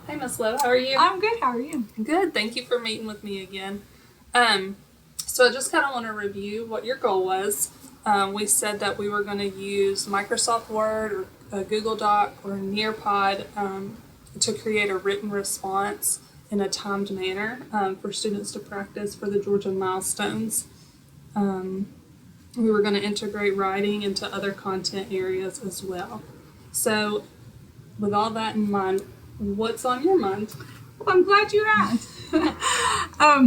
Hey, Miss Lowe, how are you? I'm good. How are you? Good. Thank you for meeting with me again. So I just kind of want to review what your goal was. We said that we were going to use Microsoft Word or a Google Doc or a Nearpod to create a written response in a timed manner for students to practice for the Georgia milestones. We were going to integrate writing into other content areas as well. So with all that in mind, what's on your mind? Well, I'm glad you asked.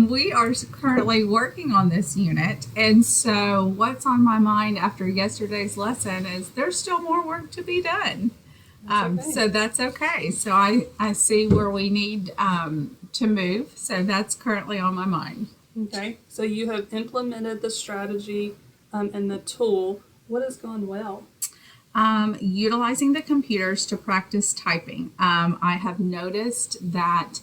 We are currently working on this unit, and so what's on my mind after yesterday's lesson is there's still more work to be done. So that's okay. So I see where we need to move. So that's currently on my mind. Okay. So you have implemented the strategy and the tool. What has gone well? Utilizing the computers to practice typing. I have noticed that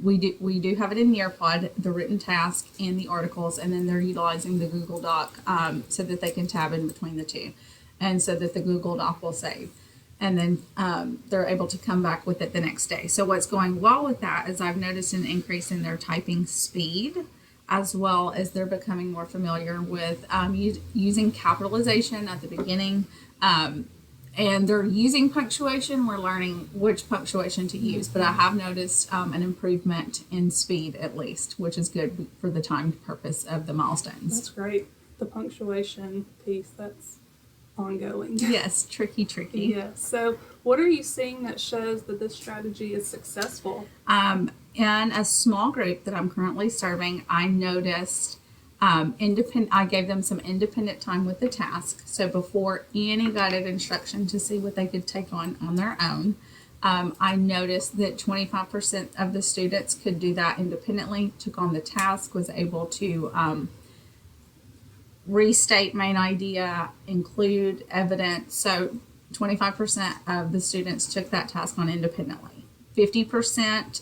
we do have it in Nearpod, the written task and the articles, and then they're utilizing the Google Doc so that they can tab in between the two, and so that the Google Doc will save. And then they're able to come back with it the next day. So what's going well with that is I've noticed an increase in their typing speed, as well as they're becoming more familiar with using capitalization at the beginning. And they're using punctuation. We're learning which punctuation to use, but I have noticed an improvement in speed at least, which is good for the timed purpose of the milestones. That's great. The punctuation piece, that's ongoing. Yes, tricky. Yeah. So what are you seeing that shows that this strategy is successful? In a small group that I'm currently serving, I noticed I gave them some independent time with the task. So before any guided instruction to see what they could take on their own, I noticed that 25% of the students could do that independently, took on the task, was able to restate main idea, include evidence. So 25% of the students took that task on independently. 50%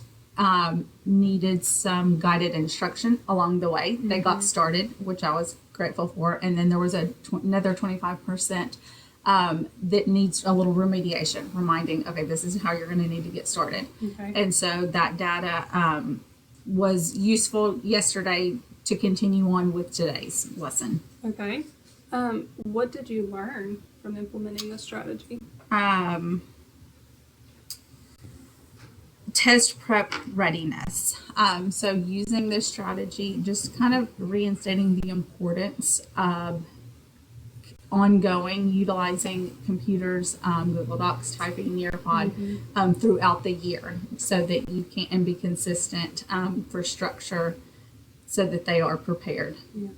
needed some guided instruction along the way. They got started, which I was grateful for. And then there was another 25% that needs a little remediation, reminding, okay, this is how you're going to need to get started. Okay. And so that data was useful yesterday to continue on with today's lesson. Okay. What did you learn from implementing this strategy? Test prep readiness. So using this strategy, just kind of reinstating the importance of ongoing utilizing computers, Google Docs, typing, Nearpod throughout the year, so that you can be consistent for structure, so that they are prepared. Yeah.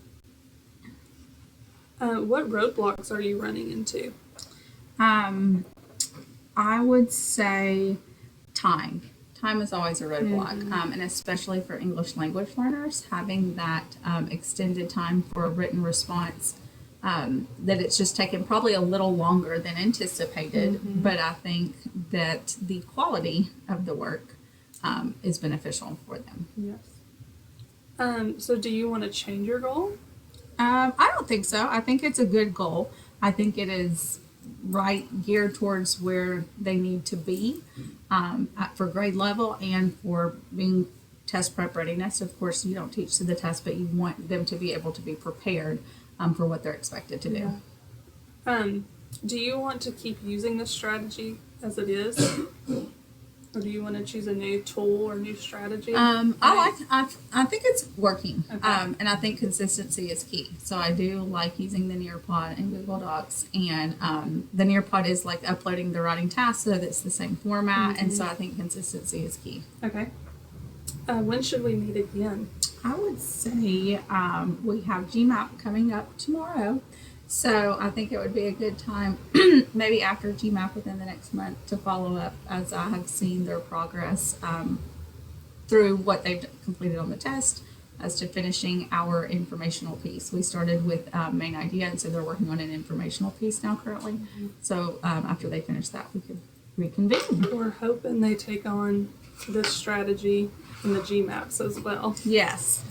What roadblocks are you running into? I would say time. Time is always a roadblock, and especially for English language learners, having that extended time for a written response, that it's just taken probably a little longer than anticipated, but I think that the quality of the work is beneficial for them. Yes. So do you want to change your goal? I don't think so. I think it's a good goal. I think it is geared towards where they need to be for grade level and for being test prep readiness. Of course, you don't teach to the test, but you want them to be able to be prepared for what they're expected to do. Yeah. Do you want to keep using this strategy as it is? Or do you want to choose a new tool or new strategy? I think it's working. Okay. And I think consistency is key. So I do like using the Nearpod and Google Docs, and the Nearpod is like uploading the writing task so that it's the same format. And so I think consistency is key. Okay. When should we meet again? I would say we have GMAP coming up tomorrow. So I think it would be a good time, maybe after GMAP within the next month, to follow up, as I have seen their progress through what they've completed on the test, as to finishing our informational piece. We started with main idea, and so they're working on an informational piece now currently. So after they finish that, we could reconvene. We're hoping they take on this strategy in the GMAPs as well. Yes.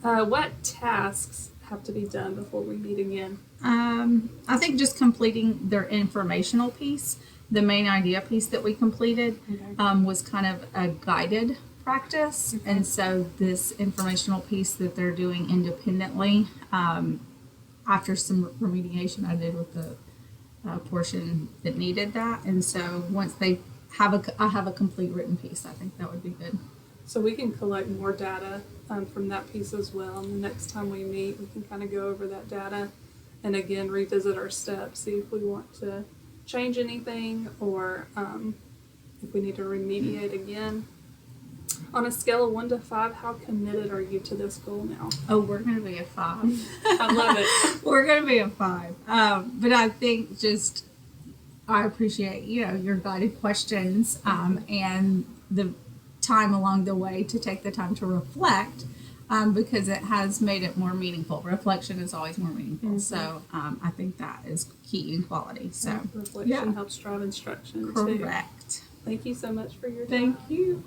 What tasks have to be done before we meet again? I think just completing their informational piece The main idea piece that we completed Okay. was kind of a guided practice. Okay. And so this informational piece that they're doing independently, after some remediation I did with the portion that needed that. And so once they I have a complete written piece, I think that would be good. So we can collect more data from that piece as well. And the next time we meet, we can kind of go over that data and again revisit our steps, see if we want to change anything or if we need to remediate again. On a scale of 1 to 5, how committed are you to this goal now? Oh, we're going to be a 5. I love it. We're going to be a 5. But I think just I appreciate your guided questions and the time along the way to take the time to reflect because it has made it more meaningful. Reflection is always more meaningful. Mm-hmm. So I think that is key in quality. So reflection helps drive instruction too. Correct. Thank you so much for your time. Thank you.